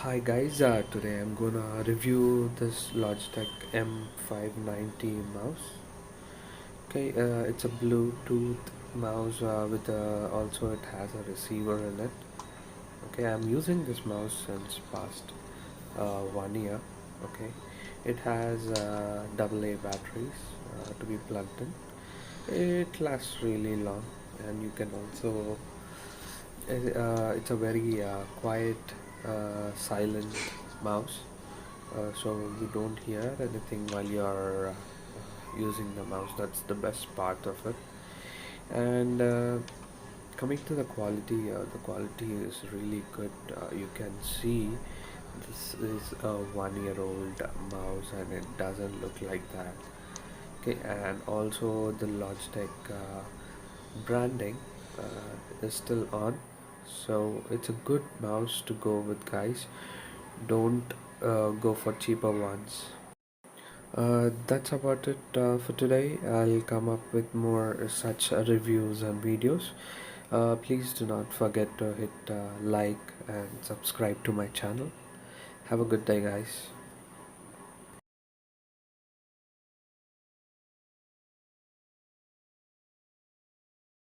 Hi guys, today I'm gonna review this Logitech m590 mouse. Okay, it's a Bluetooth mouse with also it has a receiver in it. Okay, I'm using this mouse since past 1 year. Okay, it has AA batteries to be plugged in. It lasts really long, and you can also it's a very quiet, silent mouse, so you don't hear anything while you're using the mouse. That's the best part of it. And coming to the quality is really good. You can see this is a 1 year old mouse, and it doesn't look like that. Okay, and also the Logitech branding is still on, so it's a good mouse to go with, guys. Don't go for cheaper ones. That's about it for today. I'll come up with more such reviews and videos. Please do not forget to hit like and subscribe to my channel. Have a good day, guys.